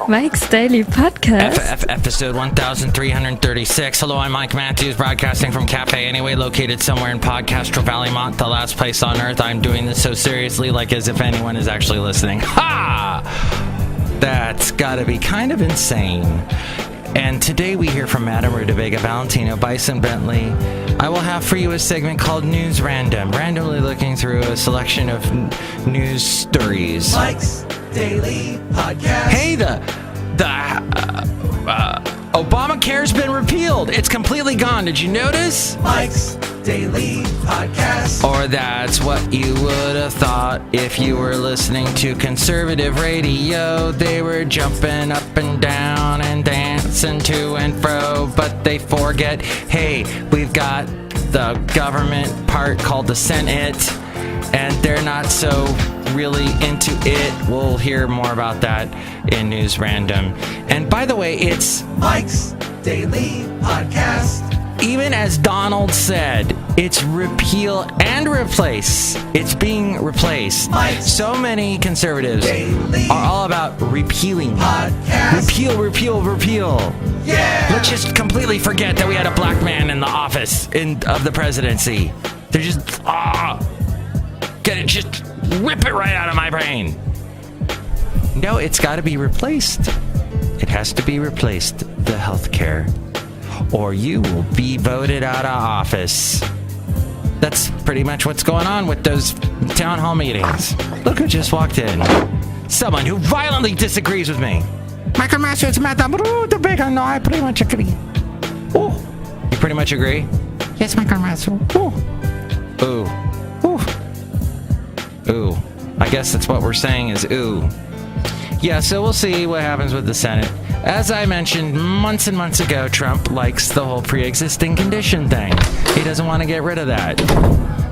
Mike's Daily Podcast. Episode 1336. Hello, I'm Mike Matthews, broadcasting from Café Anyway, located somewhere in Podcastro Valleymont, the last place on earth. I'm doing this so seriously, like as if anyone is actually listening. Ha! That's gotta be kind of insane. And today we hear from Madame Rootabega, Valentino, Bison Bentley. I will have for you a segment called News Random, randomly looking through a selection of news stories. Mike's Daily Podcast. Hey, Obamacare's been repealed. It's completely gone. Did you notice? Mike's Daily Podcast. Or that's what you would have thought if you were listening to conservative radio. They were jumping up and down and dancing to and fro, but they forget, hey, we've got the government part called the Senate, and they're not so really into it. We'll hear more about that in News Random. And by the way, it's Mike's Daily Podcast. Even as Donald said, it's repeal and replace. It's being replaced. Mike's so many conservatives Daily are all about repealing. Podcast. Repeal. Yeah. Let's just completely forget that we had a black man in the office of the presidency. They're just, just rip it right out of my brain. No, it's got to be replaced. It has to be replaced, the healthcare, or you will be voted out of office. That's pretty much what's going on with those town hall meetings. Look who just walked in. Someone who violently disagrees with me. Michael Masters, Madame Rootabega. No, I pretty much agree. Oh, you pretty much agree? Yes, Michael Masters. Ooh. I guess that's what we're saying is ooh. Yeah, so we'll see what happens with the Senate. As I mentioned months and months ago, Trump likes the whole pre-existing condition thing. He doesn't want to get rid of that.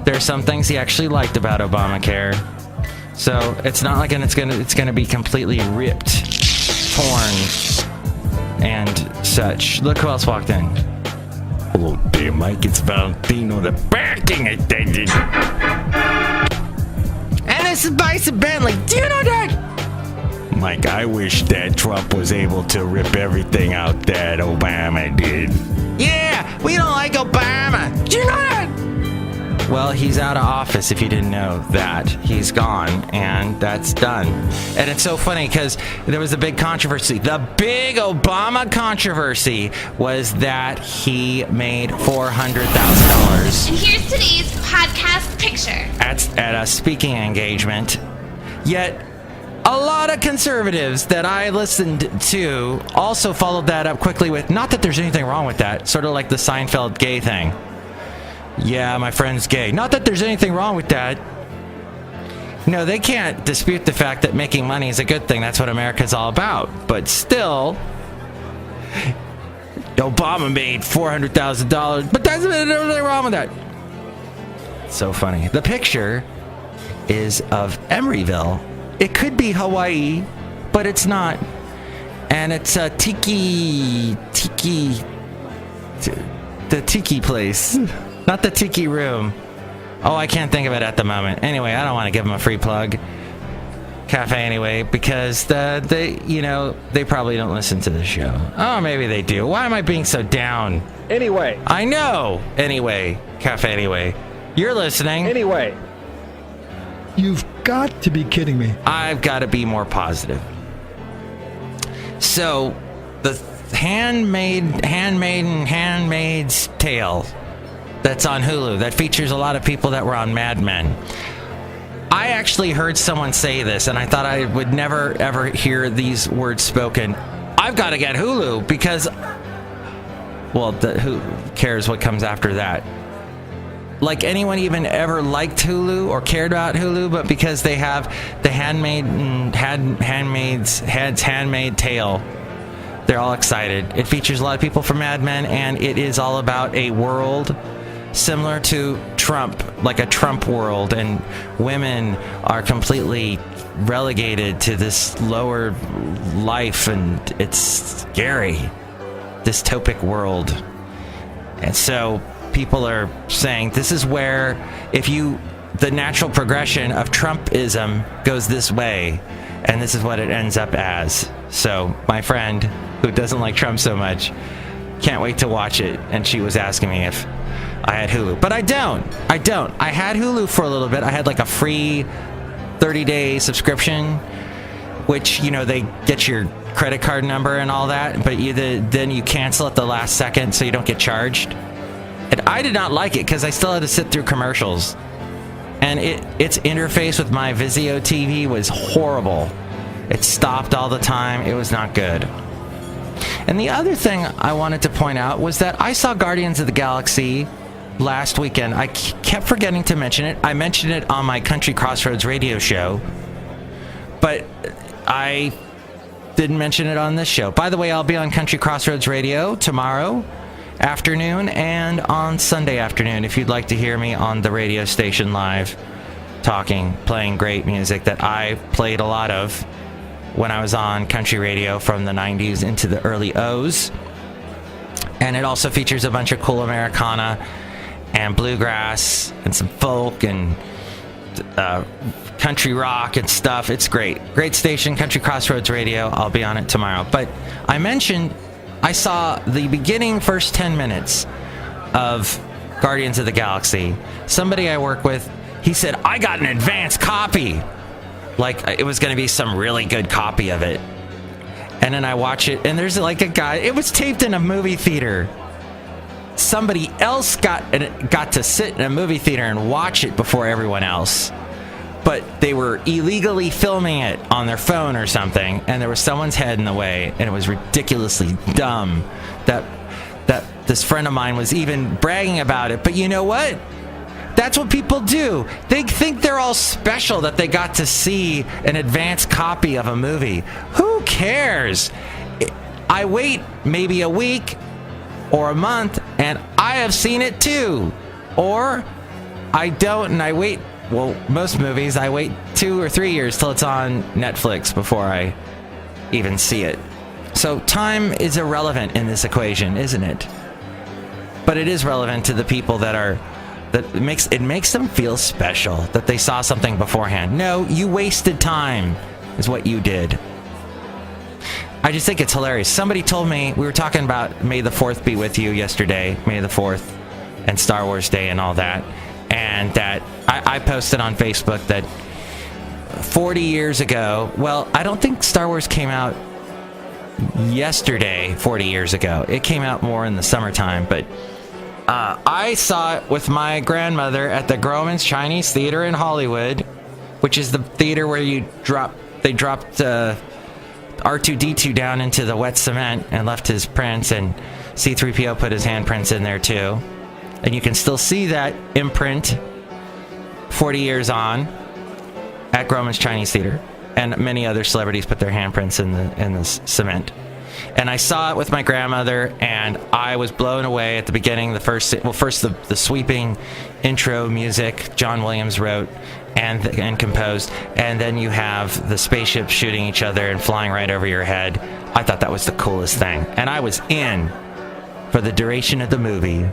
There are some things he actually liked about Obamacare. So it's not like it's gonna be completely ripped, torn, and such. Look who else walked in. Hello there, Mike. It's Valentino, the banking attendant. And this is Bison Bentley. Do you know that? Mike, I wish that Trump was able to rip everything out that Obama did. Yeah, we don't like Obama. Do you know that? Well, he's out of office, if you didn't know that. He's gone, and that's done. And it's so funny because there was a big controversy. The big Obama controversy was that he made $400,000. And here's today's podcast picture. At a speaking engagement. Yet, a lot of conservatives that I listened to also followed that up quickly with, not that there's anything wrong with that, sort of like the Seinfeld gay thing. Yeah, my friend's gay. Not that there's anything wrong with that. No, they can't dispute the fact that making money is a good thing. That's what America's all about. But still, Obama made $400,000, but there's nothing wrong with that. So funny. The picture is of Emeryville. It could be Hawaii, but it's not. And it's a the tiki place. Not the tiki room. Oh, I can't think of it at the moment. Anyway, I don't want to give them a free plug. Café Anyway, because they probably don't listen to the show. Oh, maybe they do. Why am I being so down? Anyway. I know. Anyway, Café Anyway. You're listening. Anyway. You've got to be kidding me. I've got to be more positive. So, the Handmaid's Tale that's on Hulu, that features a lot of people that were on Mad Men. I actually heard someone say this, and I thought I would never, ever hear these words spoken. I've got to get Hulu because, well, who cares what comes after that? Like anyone even ever liked Hulu or cared about Hulu, but because they have the Handmaid's Tale, they're all excited. It features a lot of people from Mad Men, and it is all about a world similar to Trump, like a Trump world, and women are completely relegated to this lower life, and it's scary, dystopic world. And so people are saying this is where if you the natural progression of Trumpism goes this way, and this is what it ends up as. So my friend who doesn't like Trump so much can't wait to watch it, and she was asking me if I had Hulu. But I don't. I had Hulu for a little bit. I had like a free 30-day subscription, which, you know, they get your credit card number and all that, but then you cancel at the last second so you don't get charged. And I did not like it because I still had to sit through commercials. And its interface with my Vizio TV was horrible. It stopped all the time. It was not good. And the other thing I wanted to point out was that I saw Guardians of the Galaxy last weekend. I kept forgetting to mention it. I mentioned it on my Country Crossroads radio show, but I didn't mention it on this show. By the way, I'll be on Country Crossroads Radio tomorrow afternoon and on Sunday afternoon if you'd like to hear me on the radio station live talking, playing great music that I played a lot of when I was on country radio from the 90s into the early O's. And it also features a bunch of cool Americana and bluegrass and some folk and country rock and stuff. It's great. Great station, Country Crossroads Radio. I'll be on it tomorrow. But I mentioned I saw the beginning first 10 minutes of Guardians of the Galaxy. Somebody I work with, he said, I got an advanced copy. Like it was going to be some really good copy of it. And then I watch it, and there's like a guy, it was taped in a movie theater. Somebody else got to sit in a movie theater and watch it before everyone else. But they were illegally filming it on their phone or something, and there was someone's head in the way, and it was ridiculously dumb that this friend of mine was even bragging about it. But you know what? That's what people do. They think they're all special that they got to see an advanced copy of a movie. Who cares? I wait maybe a week or a month, and I have seen it too. Or I don't, and I wait. Well, most movies, I wait 2 or 3 years till it's on Netflix before I even see it. So time is irrelevant in this equation, isn't it? But it is relevant to the people that it makes them feel special that they saw something beforehand. No, you wasted time is what you did. I just think it's hilarious. Somebody told me, we were talking about May the 4th be with you yesterday, May the 4th and Star Wars Day and all that. And that I posted on Facebook that 40 years ago, well, I don't think Star Wars came out yesterday, 40 years ago. It came out more in the summertime, but I saw it with my grandmother at the Grauman's Chinese Theater in Hollywood, which is the theater where they dropped R2-D2 down into the wet cement and left his prints, and C-3PO put his handprints in there too. And you can still see that imprint 40 years on at Grauman's Chinese Theater. And many other celebrities put their handprints in the cement. And I saw it with my grandmother, and I was blown away at the beginning. First the sweeping intro music John Williams wrote and composed. And then you have the spaceships shooting each other and flying right over your head. I thought that was the coolest thing. And I was in for the duration of the movie.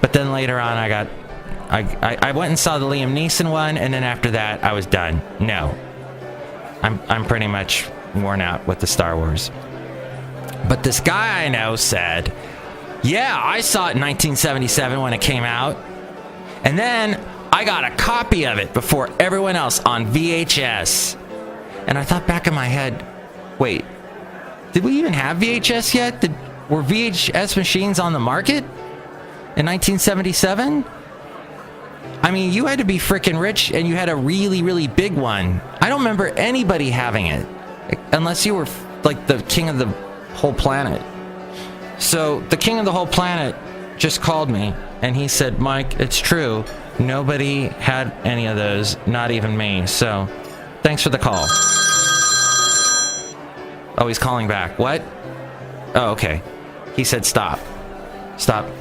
But then later on, I went and saw the Liam Neeson one, and then after that, I was done. No, I'm pretty much worn out with the Star Wars. But this guy I know said, yeah, I saw it in 1977 when it came out, and then I got a copy of it before everyone else on VHS. And I thought back in my head, wait, did we even have VHS yet? Were VHS machines on the market in 1977? I mean, you had to be freaking rich, and you had a really, really big one. I don't remember anybody having it, unless you were like the king of the whole planet. So the king of the whole planet just called me, and he said, Mike, it's true. Nobody had any of those, not even me. So thanks for the call. Oh, he's calling back. What? Oh, okay. He said stop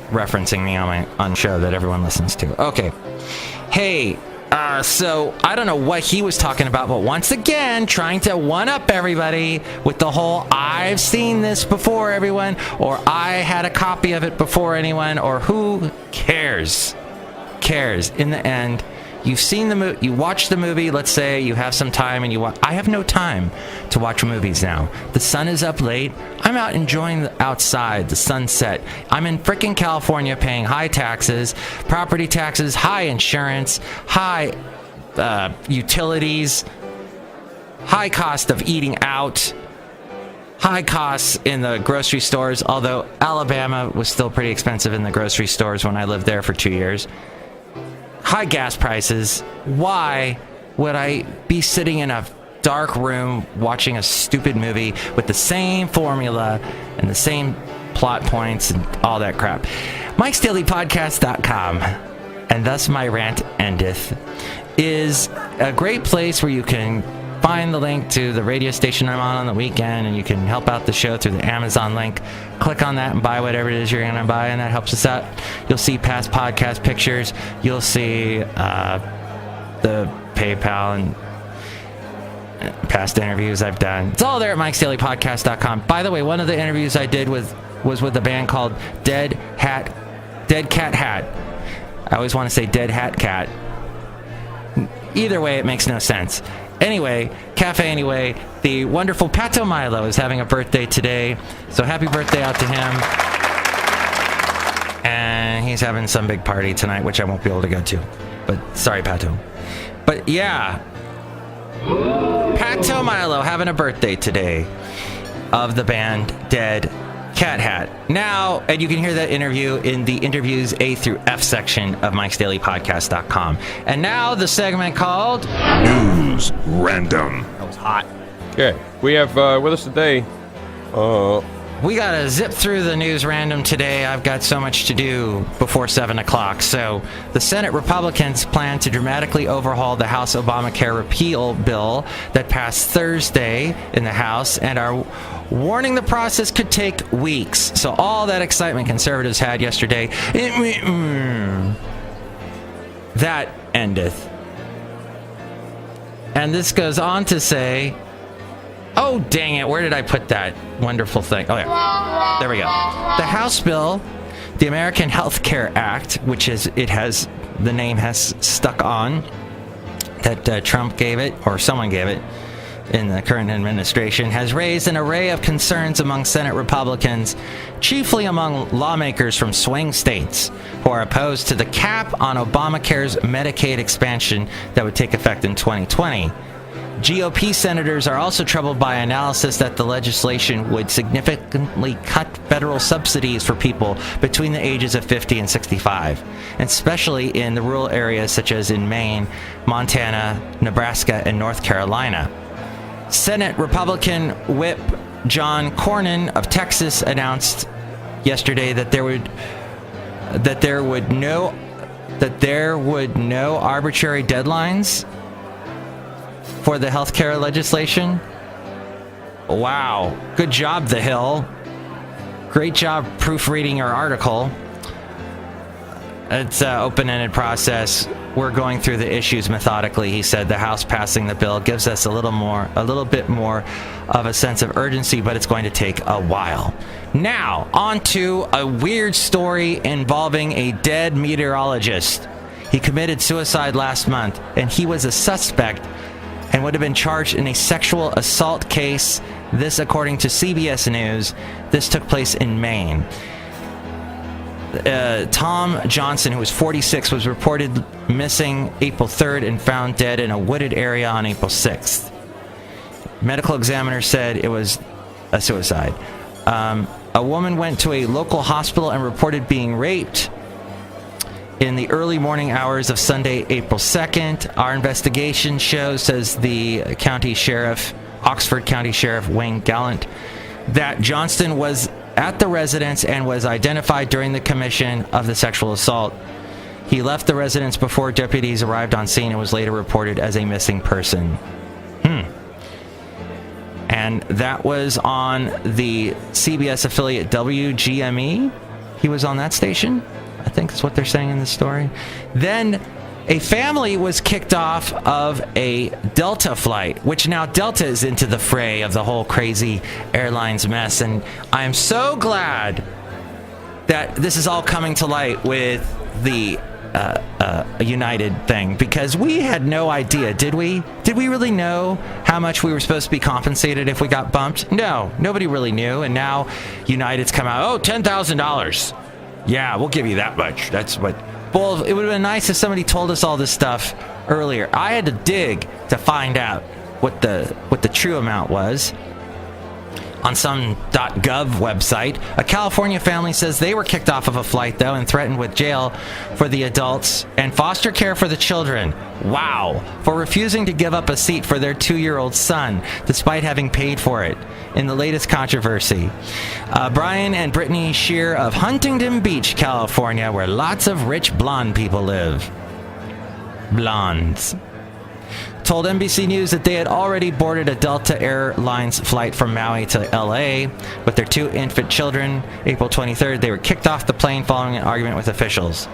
referencing me on the show that everyone listens to. Okay. Hey, so I don't know what he was talking about, but once again, trying to one-up everybody with the whole I've seen this before everyone, or I had a copy of it before anyone, or who cares? In the end, you've seen the movie, you watch the movie, let's say you have some time and you watch. I have no time to watch movies now. The sun is up late. I'm out enjoying the outside, the sunset. I'm in frickin' California paying high taxes, property taxes, high insurance, high utilities, high cost of eating out, high costs in the grocery stores, although Alabama was still pretty expensive in the grocery stores when I lived there for 2 years. High gas prices. Why would I be sitting in a dark room watching a stupid movie with the same formula and the same plot points and all that crap? Mike'sDailyPodcast.com, and thus my rant endeth, is a great place where you can find the link to the radio station I'm on the weekend, and you can help out the show through the Amazon link. Click on that and buy whatever it is you're going to buy, and that helps us out. You'll see past podcast pictures. You'll see the PayPal and past interviews I've done. It's all there at Mike'sDailyPodcast.com. By the way, one of the interviews I did was with a band called Dead Cat Hat. I always want to say Dead Hat Cat. Either way, it makes no sense. Anyway, Café Anyway, the wonderful Pato Milo is having a birthday today, so happy birthday out to him. And he's having some big party tonight, which I won't be able to go to. But sorry, Pato. But yeah, Pato Milo having a birthday today of the band Dead Cat Hat. Now, and you can hear that interview in the interviews A through F section of Mike'sDailyPodcast.com. And now the segment called News Random. That was hot. Okay, we have with us today. We gotta zip through the news random today. I've got so much to do before 7 o'clock. So the Senate Republicans plan to dramatically overhaul the House Obamacare repeal bill that passed Thursday in the House and are warning the process could take weeks. So all that excitement conservatives had yesterday, that endeth. And this goes on to say, oh, dang it. Where did I put that wonderful thing? Oh, yeah. There we go. The House bill, the American Health Care Act, which is, the name has stuck on, that Trump gave it, or someone gave it in the current administration, has raised an array of concerns among Senate Republicans, chiefly among lawmakers from swing states who are opposed to the cap on Obamacare's Medicaid expansion that would take effect in 2020. GOP senators are also troubled by analysis that the legislation would significantly cut federal subsidies for people between the ages of 50 and 65, especially in the rural areas such as in Maine, Montana, Nebraska, and North Carolina. Senate Republican Whip John Cornyn of Texas announced yesterday that there would no arbitrary deadlines for the healthcare legislation. Wow. Good job, The Hill. Great job proofreading your article. It's an open-ended process. We're going through the issues methodically, he said. The House passing the bill gives us a little bit more of a sense of urgency, but it's going to take a while. Now, on to a weird story involving a dead meteorologist. He committed suicide last month, and he was a suspect and would have been charged in a sexual assault case. This, according to CBS News. This took place in Maine. Tom Johnson, who was 46, was reported missing April 3rd and found dead in a wooded area on April 6th. Medical examiner said it was a suicide. A woman went to a local hospital and reported being raped in the early morning hours of Sunday, April 2nd. Our investigation shows, says the Oxford County Sheriff Wayne Gallant, that Johnston was at the residence and was identified during the commission of the sexual assault. He left the residence before deputies arrived on scene and was later reported as a missing person. And that was on the CBS affiliate WGME. He was on that station, I think is what they're saying in the story. Then a family was kicked off of a Delta flight, which now Delta is into the fray of the whole crazy airlines mess. And I'm so glad that this is all coming to light with the United thing, because we had no idea, did we? Did we really know how much we were supposed to be compensated if we got bumped? No, nobody really knew. And now United's come out, $10,000. Yeah, we'll give you that much. That's what. Well, it would have been nice if somebody told us all this stuff earlier. I had to dig to find out what the true amount was. On some .gov website, a California family says they were kicked off of a flight, though, and threatened with jail for the adults and foster care for the children. Wow. For refusing to give up a seat for their 2-year-old son, despite having paid for it. In the latest controversy, Brian and Brittany Shear of Huntington Beach, California, where lots of rich blonde people live. Blondes. Told NBC News that they had already boarded a Delta Airlines flight from Maui to LA with their 2 infant children. April 23rd, they were kicked off the plane following an argument with officials.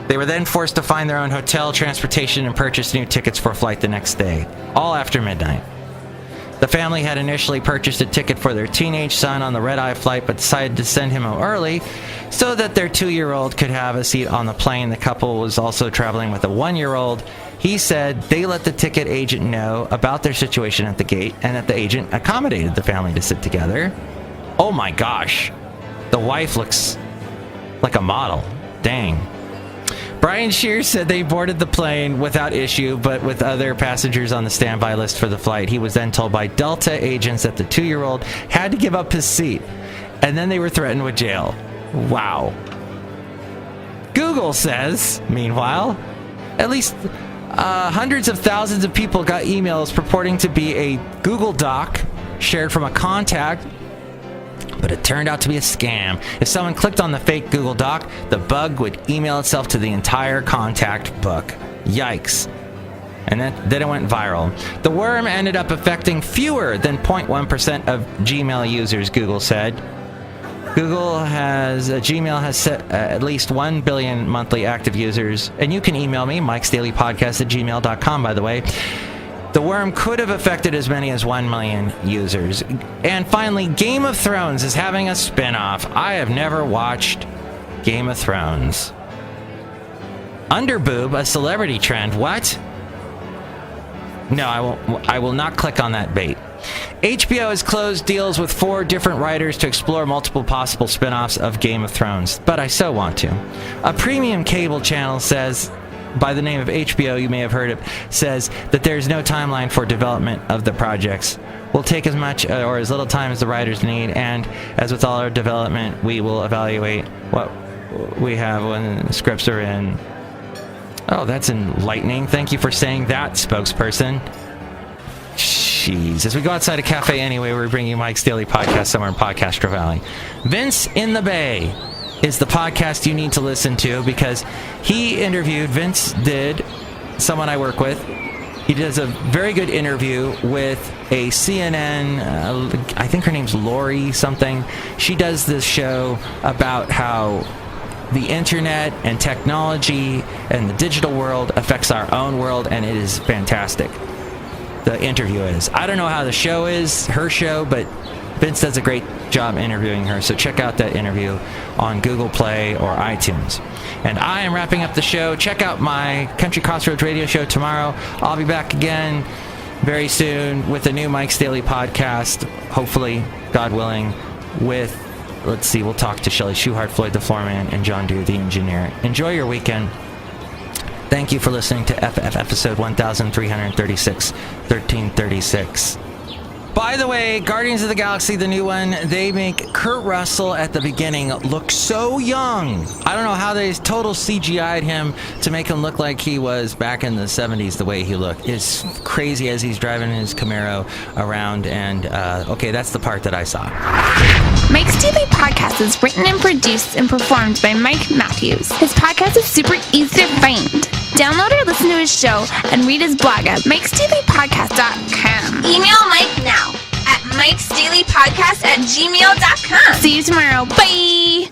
They were then forced to find their own hotel, transportation, and purchase new tickets for a flight the next day, all after midnight. The family had initially purchased a ticket for their teenage son on the red-eye flight, but decided to send him home early so that their 2-year-old could have a seat on the plane. The couple was also traveling with a 1-year-old. He said they let the ticket agent know about their situation at the gate and that the agent accommodated the family to sit together. Oh my gosh. The wife looks like a model. Dang. Brian Shear said they boarded the plane without issue, but with other passengers on the standby list for the flight. He was then told by Delta agents that the 2-year-old had to give up his seat, and then they were threatened with jail. Wow. Google says, meanwhile, at least hundreds of thousands of people got emails purporting to be a Google Doc shared from a contact, but it turned out to be a scam. If someone clicked on the fake Google Doc, the bug would email itself to the entire contact book. Yikes. And then it went viral. The worm ended up affecting fewer than 0.1% of Gmail users, Google said. Gmail has set at least 1 billion monthly active users. And you can email me, mikesdailypodcast@gmail.com, by the way. The worm could have affected as many as 1 million users. And finally, Game of Thrones is having a spin-off. I have never watched Game of Thrones. Underboob, a celebrity trend. What? No, I will not click on that bait. HBO has closed deals with 4 different writers to explore multiple possible spin-offs of Game of Thrones, but I so want to. A premium cable channel says, by the name of HBO, you may have heard it, says that there's no timeline for development of the projects. We'll take as much or as little time as the writers need, and as with all our development, we will evaluate what we have when the scripts are in. Oh, that's enlightening. Thank you for saying that, spokesperson. Jeez. As we go outside of Café Anyway, we're bringing you Mike's Daily Podcast somewhere in Podcastro Valley. Vince in the Bay is the podcast you need to listen to, because Vince did, someone I work with, he does a very good interview with a CNN, I think her name's Lori something. She does this show about how the internet and technology and the digital world affects our own world, and it is fantastic. The interview is. I don't know how the show is, her show, but Vince does a great job interviewing her, so check out that interview on Google Play or iTunes. And I am wrapping up the show. Check out my Country Crossroads radio show tomorrow. I'll be back again very soon with a new Mike's Daily Podcast, hopefully, God willing, with, let's see, we'll talk to Chely Shoehart, Floyd the Floorman, and John Deere the engineer. Enjoy your weekend. Thank you for listening to FF episode 1336, 1336. By the way, Guardians of the Galaxy, the new one, they make Kurt Russell at the beginning look so young. I don't know how they total CGI'd him to make him look like he was back in the 70s, the way he looked. It's crazy as he's driving his Camaro around, and okay, that's the part that I saw. Mike's Daily Podcast is written and produced and performed by Mike Matthews. His podcast is super easy to find. Download or listen to his show and read his blog at mikesdailypodcast.com. Email Mike now at mikesdailypodcast@gmail.com. See you tomorrow. Bye!